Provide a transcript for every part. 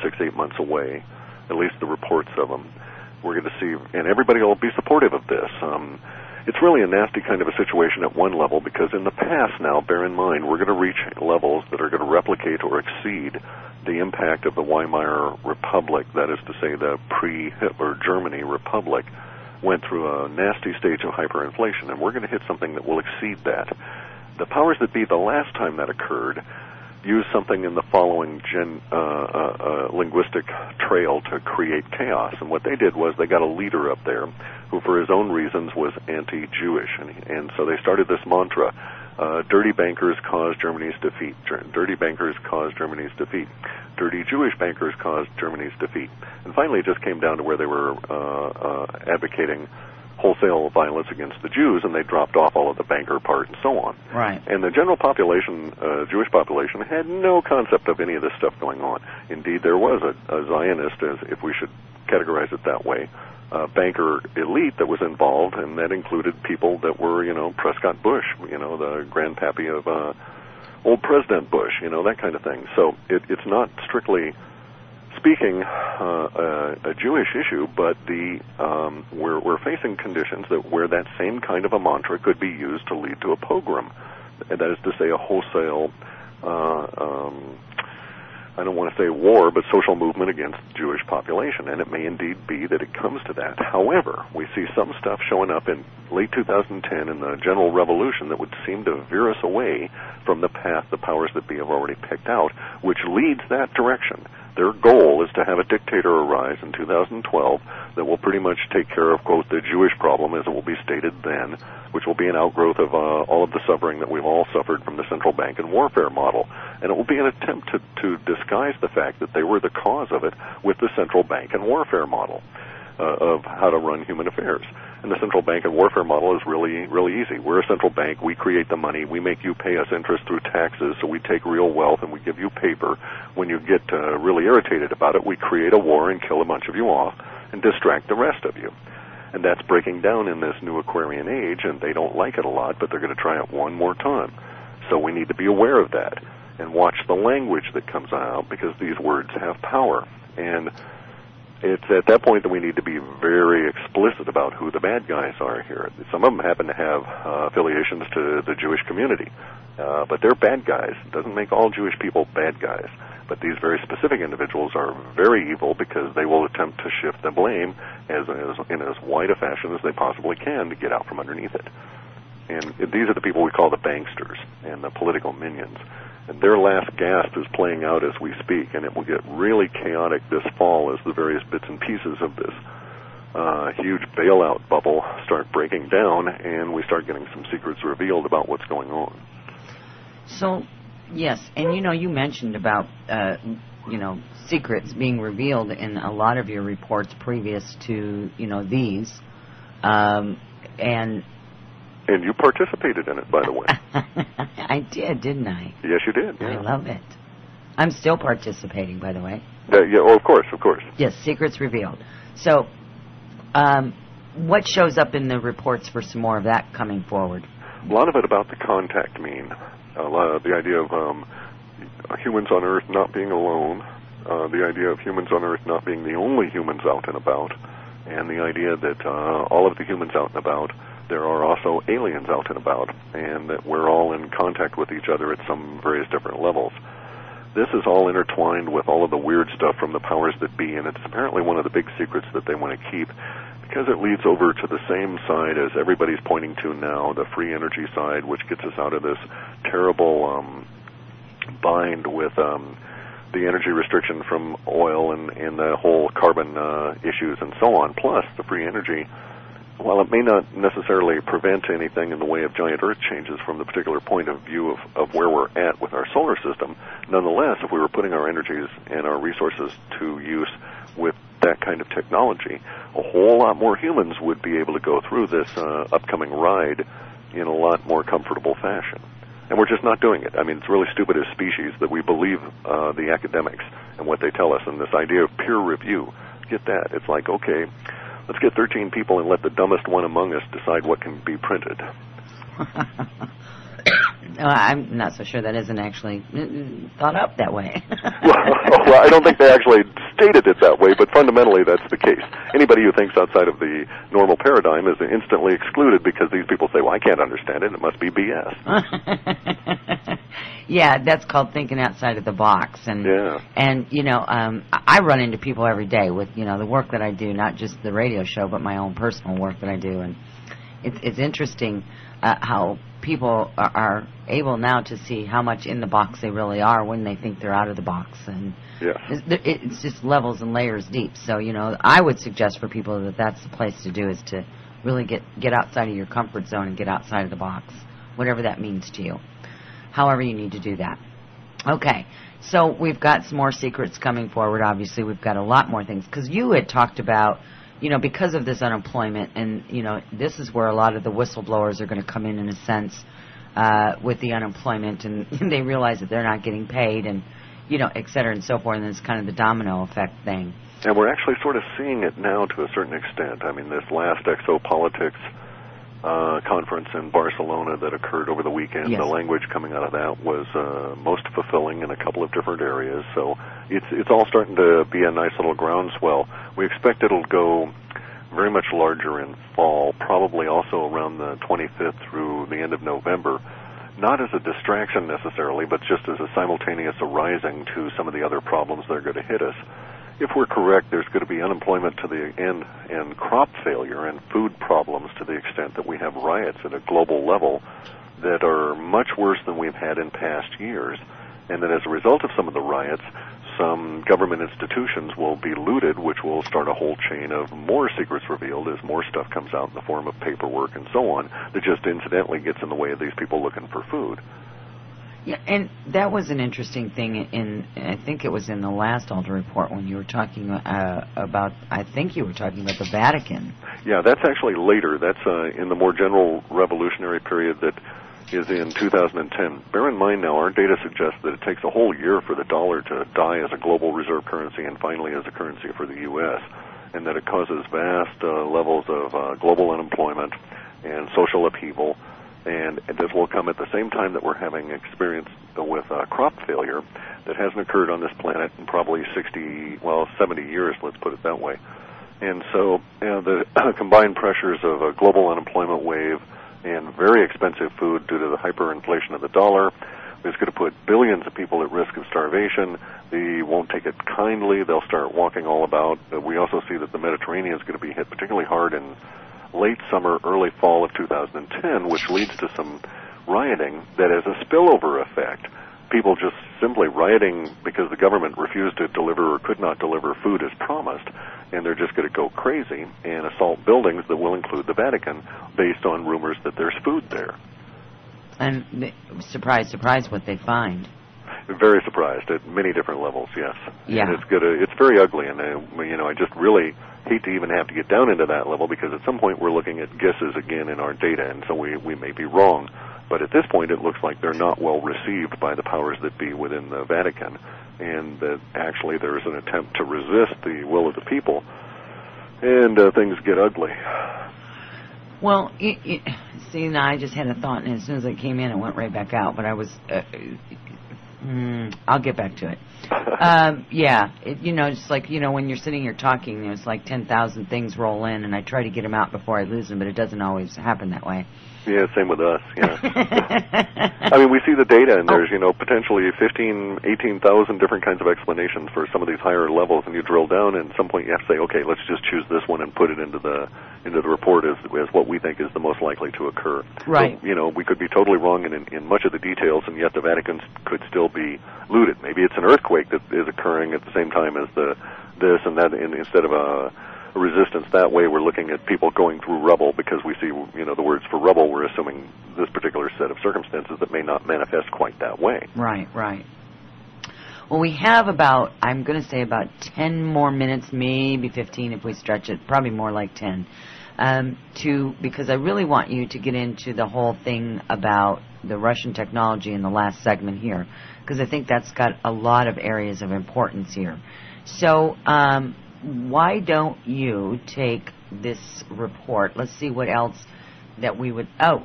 6-8 months away, at least the reports of them. We're going to see, and everybody will be supportive of this. It's really a nasty kind of a situation at one level, because in the past now, bear in mind, we're going to reach levels that are going to replicate or exceed the impact of the Weimar Republic, that is to say the pre-Hitler Germany Republic, went through a nasty stage of hyperinflation, and we're going to hit something that will exceed that. The powers that be, the last time that occurred, used something in the following linguistic trail to create chaos. And what they did was they got a leader up there who, for his own reasons, was anti-Jewish. And so they started this mantra, dirty bankers cause Germany's defeat. Dirty bankers cause Germany's defeat. Dirty Jewish bankers cause Germany's defeat. And finally it just came down to where they were advocating wholesale violence against the Jews, and they dropped off all of the banker part and so on. Right. And the general population, Jewish population, had no concept of any of this stuff going on. Indeed, there was a Zionist, as if we should categorize it that way, banker elite that was involved, and that included people that were, Prescott Bush, the grandpappy of old President Bush, that kind of thing. So it's not strictly speaking a Jewish issue, but we're facing conditions where that same kind of a mantra could be used to lead to a pogrom. That is to say, a wholesale, I don't want to say war, but social movement against the Jewish population, and it may indeed be that it comes to that. However, we see some stuff showing up in late 2010 in the general revolution that would seem to veer us away from the path the powers that be have already picked out, which leads that direction. Their goal is to have a dictator arise in 2012 that will pretty much take care of, quote, the Jewish problem, as it will be stated then, which will be an outgrowth of all of the suffering that we've all suffered from the central bank and warfare model. And it will be an attempt to disguise the fact that they were the cause of it with the central bank and warfare model of how to run human affairs. And the central bank and warfare model is really, really easy. We're a central bank. We create the money. We make you pay us interest through taxes, so we take real wealth and we give you paper. When you get really irritated about it, we create a war and kill a bunch of you off and distract the rest of you. And that's breaking down in this new Aquarian age, and they don't like it a lot, but they're going to try it one more time. So we need to be aware of that and watch the language that comes out, because these words have power. And it's at that point that we need to be very explicit about who the bad guys are here. Some of them happen to have affiliations to the Jewish community, but they're bad guys. It doesn't make all Jewish people bad guys. But these very specific individuals are very evil because they will attempt to shift the blame in as wide a fashion as they possibly can to get out from underneath it. And these are the people we call the banksters and the political minions. And their last gasp is playing out as we speak, and it will get really chaotic this fall as the various bits and pieces of this huge bailout bubble start breaking down, and we start getting some secrets revealed about what's going on. So, yes, and you mentioned about, secrets being revealed in a lot of your reports previous to, these, And you participated in it, by the way. I did, didn't I? Yes, you did. Yeah. I love it. I'm still participating, by the way. Of course. Yes, secrets revealed. So, what shows up in the reports for some more of that coming forward? A lot of it about the contact mean. A lot of the idea of humans on Earth not being alone, the idea of humans on Earth not being the only humans out and about, and the idea that all of the humans out and about, there are also aliens out and about, and that we're all in contact with each other at some various different levels. This is all intertwined with all of the weird stuff from the powers that be, and it's apparently one of the big secrets that they want to keep, because it leads over to the same side as everybody's pointing to now, the free energy side, which gets us out of this terrible bind with the energy restriction from oil and the whole carbon issues and so on. Plus, the free energy, while it may not necessarily prevent anything in the way of giant Earth changes from the particular point of view of where we're at with our solar system, nonetheless, if we were putting our energies and our resources to use with that kind of technology, a whole lot more humans would be able to go through this upcoming ride in a lot more comfortable fashion. And we're just not doing it. I mean, it's really stupid as species that we believe the academics and what they tell us, and this idea of peer review. Get that. It's like, okay, let's get 13 people and let the dumbest one among us decide what can be printed. No, I'm not so sure that isn't actually thought up that way. well, I don't think they actually stated it that way, but fundamentally that's the case. Anybody who thinks outside of the normal paradigm is instantly excluded because these people say, well, I can't understand it. It must be BS. Yeah, that's called thinking outside of the box. And, and you know, I run into people every day with, you know, the work that I do, not just the radio show, but my own personal work that I do. And it's interesting how people are able now to see how much in the box they really are when they think they're out of the box. And it's just levels and layers deep. So, you know, I would suggest for people that that's the place to do, is to really get outside of your comfort zone and get outside of the box, whatever that means to you, however you need to do that. Okay, so we've got some more secrets coming forward. Obviously, we've got a lot more things, because you had talked about, you know, because of this unemployment, and, you know, this is where a lot of the whistleblowers are going to come in a sense, with the unemployment, and they realize that they're not getting paid, and, you know, et cetera and so forth, and it's kind of the domino effect thing. And we're actually sort of seeing it now to a certain extent. I mean, this last Exopolitics conference in Barcelona that occurred over the weekend, the language coming out of that was most fulfilling in a couple of different areas. So it's all starting to be a nice little groundswell. We expect it'll go very much larger in fall, probably also around the 25th through the end of November. Not as a distraction necessarily, but just as a simultaneous arising to some of the other problems that are going to hit us. If we're correct, there's going to be unemployment to the end and crop failure and food problems to the extent that we have riots at a global level that are much worse than we've had in past years. And that as a result of some of the riots, some government institutions will be looted, which will start a whole chain of more secrets revealed as more stuff comes out in the form of paperwork and so on that just incidentally gets in the way of these people looking for food. Yeah, and that was an interesting thing in, I think it was in the last Alder report when you were talking about, I think you were talking about the Vatican. Yeah, that's actually later. That's in the more general revolutionary period that is in 2010. Bear in mind now, our data suggests that it takes a whole year for the dollar to die as a global reserve currency and finally as a currency for the U.S., and that it causes vast levels of global unemployment and social upheaval. And this will come at the same time that we're having experience with crop failure that hasn't occurred on this planet in probably 70 years, let's put it that way. And so the combined pressures of a global unemployment wave and very expensive food due to the hyperinflation of the dollar is going to put billions of people at risk of starvation. They won't take it kindly. They'll start walking all about. We also see that the Mediterranean is going to be hit particularly hard in late summer, early fall of 2010, which leads to some rioting that has a spillover effect. People just simply rioting because the government refused to deliver or could not deliver food as promised, and they're just going to go crazy and assault buildings that will include the Vatican based on rumors that there's food there. And surprise, surprise, what they find. Very surprised at many different levels, yes. Yeah. And it's very ugly, and I just really hate to even have to get down into that level, because at some point we're looking at guesses again in our data, and so we may be wrong. But at this point it looks like they're not well received by the powers that be within the Vatican, and that actually there's an attempt to resist the will of the people, and things get ugly. Well, see, now I just had a thought, and as soon as it came in, it went right back out, but I was... I'll get back to it. Just like, when you're sitting here talking, it's like 10,000 things roll in, and I try to get them out before I lose them, but it doesn't always happen that way. Yeah, same with us, yeah. I mean, we see the data, and there's, potentially 18,000 different kinds of explanations for some of these higher levels, and you drill down, and at some point you have to say, okay, let's just choose this one and put it into the report as what we think is the most likely to occur. Right. So, we could be totally wrong in much of the details, and yet the Vatican could still be looted. Maybe it's an earthquake that is occurring at the same time as this and that, instead of a resistance that way, we're looking at people going through rubble, because we see, the words for rubble, we're assuming this particular set of circumstances that may not manifest quite that way. Right, right. Well, we have about 10 more minutes, maybe 15 if we stretch it, probably more like 10, because I really want you to get into the whole thing about the Russian technology in the last segment here, because I think that's got a lot of areas of importance here. So, why don't you take this report? Let's see what else that we would... Oh,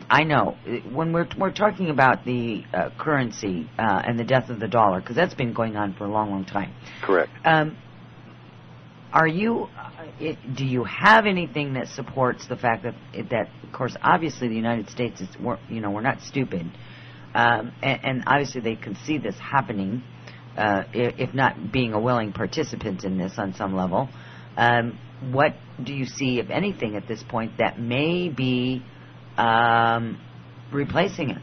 I know. When we're talking about the currency and the death of the dollar, because that's been going on for a long, long time. Correct. Are you? Do you have anything that supports the fact that of course, obviously, the United States is, we're not stupid, and obviously they can see this happening, if not being a willing participant in this on some level. What do you see, if anything, at this point that may be replacing it?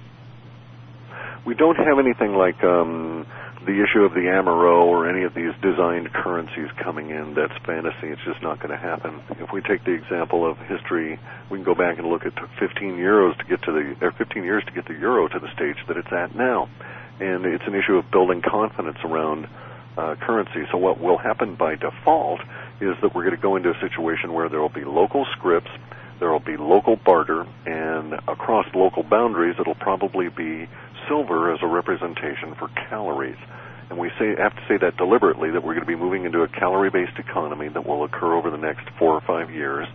We don't have anything like the issue of the Amaro or any of these designed currencies coming in. That's fantasy. It's just not going to happen. If we take the example of history, we can go back and look. It took 15 years to get the euro to the stage that it's at now, and it's an issue of building confidence around currency. So what will happen by default is that we're going to go into a situation where there will be local scripts, there will be local barter, and across local boundaries it'll probably be silver as a representation for calories. And we have to say that deliberately, that we're going to be moving into a calorie-based economy that will occur over the next 4 or 5 years.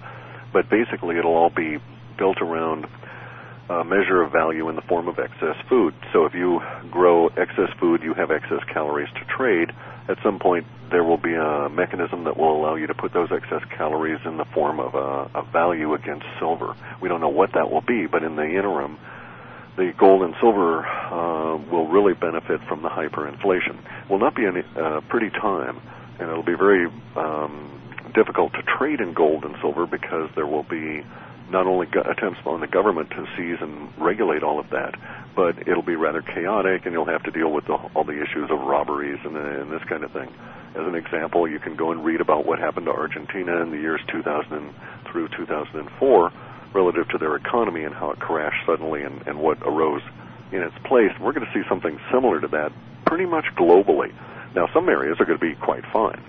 But basically it'll all be built around a measure of value in the form of excess food. So if you grow excess food, you have excess calories to trade. At some point, there will be a mechanism that will allow you to put those excess calories in the form of a value against silver. We don't know what that will be, but in the interim, the gold and silver will really benefit from the hyperinflation. It will not be a pretty time, and it'll be very difficult to trade in gold and silver because there will be not only attempts on the government to seize and regulate all of that, but it'll be rather chaotic, and you'll have to deal with all the issues of robberies and this kind of thing. As an example, you can go and read about what happened to Argentina in the years 2000 through 2004 relative to their economy and how it crashed suddenly and what arose in its place. We're going to see something similar to that pretty much globally. Now, some areas are going to be quite fine.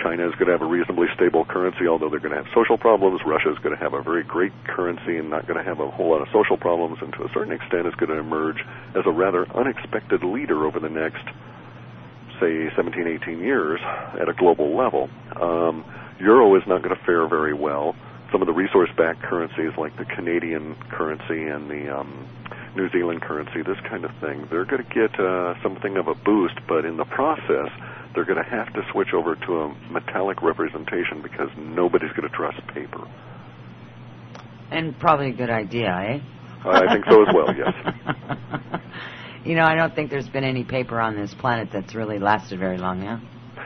China is going to have a reasonably stable currency, although they're going to have social problems. Russia is going to have a very great currency and not going to have a whole lot of social problems, and to a certain extent is going to emerge as a rather unexpected leader over the next, say, 17, 18 years at a global level. Euro is not going to fare very well. Some of the resource-backed currencies like the Canadian currency and the New Zealand currency, this kind of thing, they're going to get something of a boost, but in the process, they're going to have to switch over to a metallic representation because nobody's going to trust paper. And probably a good idea, eh? I think so as well, yes. I don't think there's been any paper on this planet that's really lasted very long, yeah?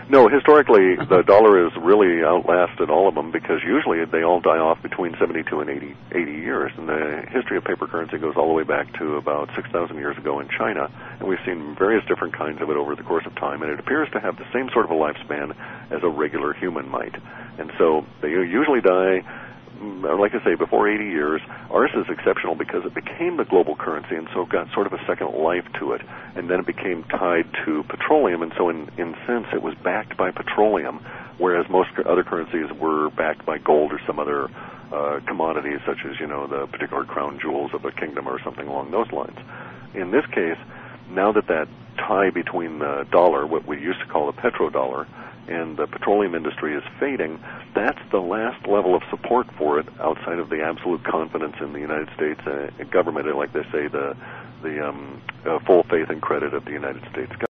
No, historically, the dollar has really outlasted all of them because usually they all die off between 72 and 80 years. And the history of paper currency goes all the way back to about 6,000 years ago in China. And we've seen various different kinds of it over the course of time. And it appears to have the same sort of a lifespan as a regular human might. And so they usually die, like I say, before 80 years. Ours is exceptional because it became the global currency and so got sort of a second life to it. And then it became tied to petroleum, and so in sense it was backed by petroleum, whereas most other currencies were backed by gold or some other commodities such as, the particular crown jewels of a kingdom or something along those lines. In this case, now that tie between the dollar, what we used to call the petrodollar, and the petroleum industry is fading, that's the last level of support for it outside of the absolute confidence in the United States government, and like they say, the full faith and credit of the United States government.